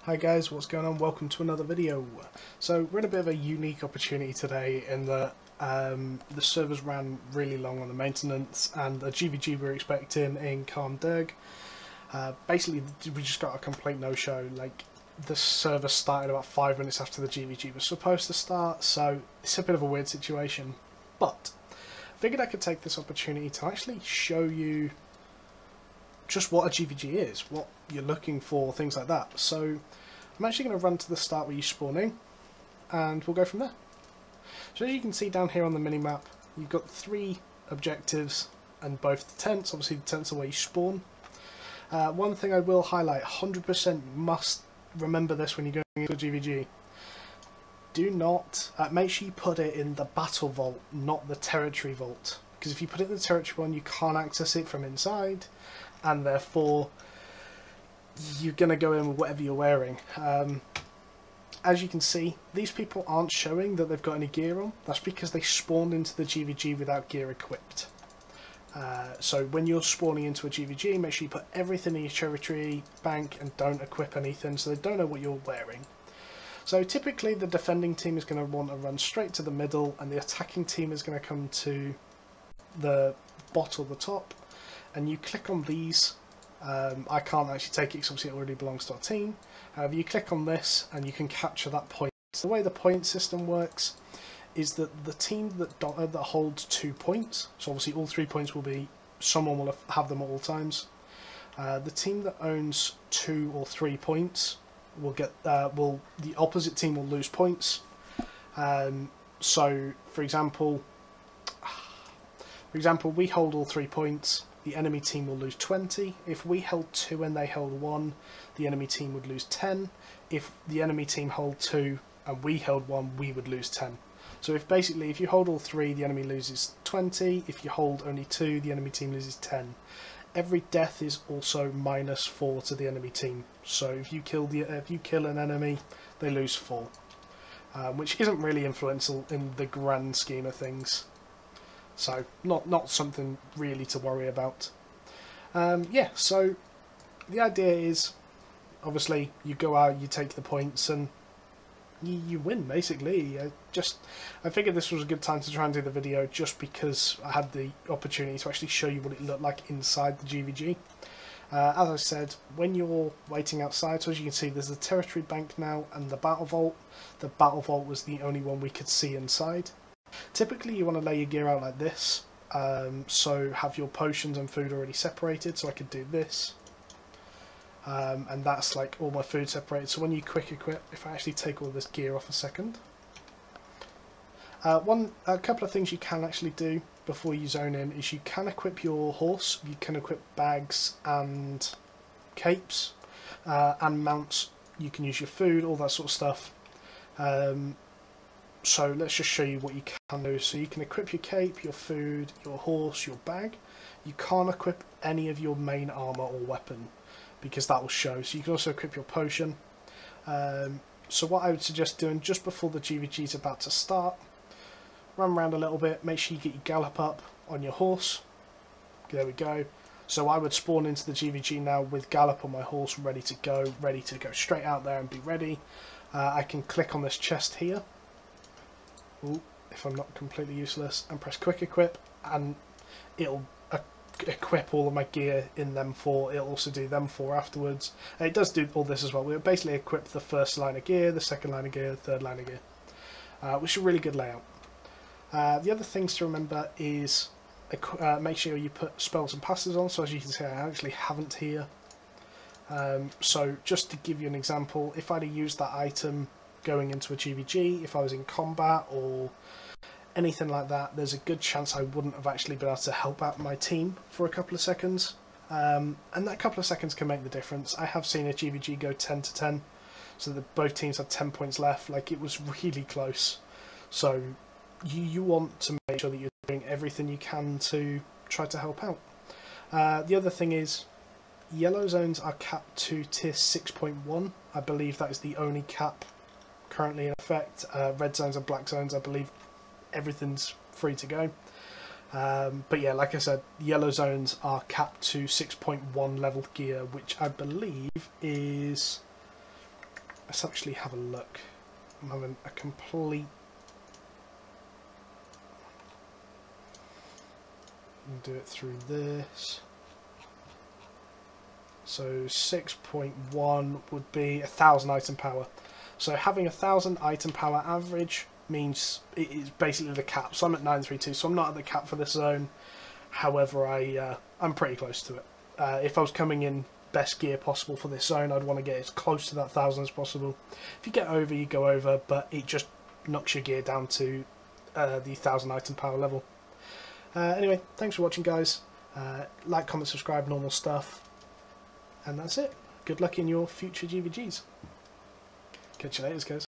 Hi guys, what's going on? Welcome to another video. So we're in a bit of a unique opportunity today in that the servers ran really long on the maintenance and the GvG we were expecting in Calm Derg. Basically we just got a complete no-show. Like, the server started about 5 minutes after the GvG was supposed to start, so it's a bit of a weird situation. But I figured I could take this opportunity to actually show you just what a GvG is, what you're looking for, things like that. So I'm actually going to run to the start where you spawn in, and we'll go from there. So as you can see down here on the mini-map, you've got 3 objectives and both the tents. Obviously the tents are where you spawn. One thing I will highlight, 100% must remember this when you're going into a GvG. Do not, make sure you put it in the battle vault, not the territory vault. Because if you put it in the territory one, you can't access it from inside, and therefore you're going to go in with whatever you're wearing. As you can see, these people aren't showing that they've got any gear on. That's because they spawned into the GvG without gear equipped. So when you're spawning into a GvG, make sure you put everything in your territory bank and don't equip anything, so they don't know what you're wearing. So typically the defending team is going to want to run straight to the middle, and the attacking team is going to come to the bottom or the top, and you click on these. I can't actually take it because obviously it already belongs to our team. However, you click on this and you can capture that point. So the way the point system works is that the team that holds 2 points, so obviously all 3 points will be, someone will have them at all times. The team that owns 2 or 3 points will get, the opposite team will lose points. So for example, we hold all 3 points, the enemy team will lose 20. If we held 2 and they held 1, the enemy team would lose 10. If the enemy team held 2 and we held 1, we would lose 10. So if you hold all 3, the enemy loses 20. If you hold only 2, the enemy team loses 10. Every death is also -4 to the enemy team. So if you kill an enemy, they lose 4, which isn't really influential in the grand scheme of things. So not something really to worry about. Yeah, so the idea is, obviously you go out, you take the points, and you win basically. I figured this was a good time to try and do the video just because I had the opportunity to actually show you what it looked like inside the GvG. As I said, when you're waiting outside, so as you can see, there's the territory bank now and the battle vault. The battle vault was the only one we could see inside. Typically you want to lay your gear out like this, so have your potions and food already separated. So I could do this, and that's like all my food separated. So when you quick equip, if I actually take all this gear off a second, a couple of things you can actually do before you zone in is you can equip your horse, you can equip bags and capes, and mounts. You can use your food, all that sort of stuff. So let's just show you what you can do. So you can equip your cape, your food, your horse, your bag. You can't equip any of your main armour or weapon because that will show. So you can also equip your potion. So what I would suggest doing just before the GvG is about to start, run around a little bit, make sure you get your gallop up on your horse. There we go. So I would spawn into the GvG now with gallop on my horse, ready to go straight out there and be ready. I can click on this chest here. Ooh, if I'm not completely useless, and press quick equip, and it'll equip all of my gear in them 4. It'll also do them 4 afterwards. And it does do all this as well. We'll basically equip the first line of gear, the second line of gear, the third line of gear, which is a really good layout. The other things to remember is make sure you put spells and passes on. So as you can see, I actually haven't here. So just to give you an example, if I'd have used that item going into a GvG, if I was in combat or anything like that, there's a good chance I wouldn't have actually been able to help out my team for a couple of seconds, and that couple of seconds can make the difference. I have seen a GvG go 10 to 10, so that both teams had 10 points left. Like, it was really close. So you want to make sure that you're doing everything you can to try to help out. The other thing is, yellow zones are capped to tier 6.1. I believe that is the only cap currently in effect. Red zones and black zones, I believe everything's free to go. But yeah, like I said, yellow zones are capped to 6.1 level gear, which I believe is let's actually have a look. I'm having a complete... do it through this. So 6.1 would be 1,000 item power. So having 1,000 item power average means it is basically the cap. So I'm at 932, so I'm not at the cap for this zone. However, I'm pretty close to it. If I was coming in best gear possible for this zone, I'd want to get as close to that 1,000 as possible. If you get over, you go over, but it just knocks your gear down to the 1,000 item power level. Anyway, thanks for watching, guys. Like, comment, subscribe, normal stuff. And that's it. Good luck in your future GvGs. Catch you later, guys.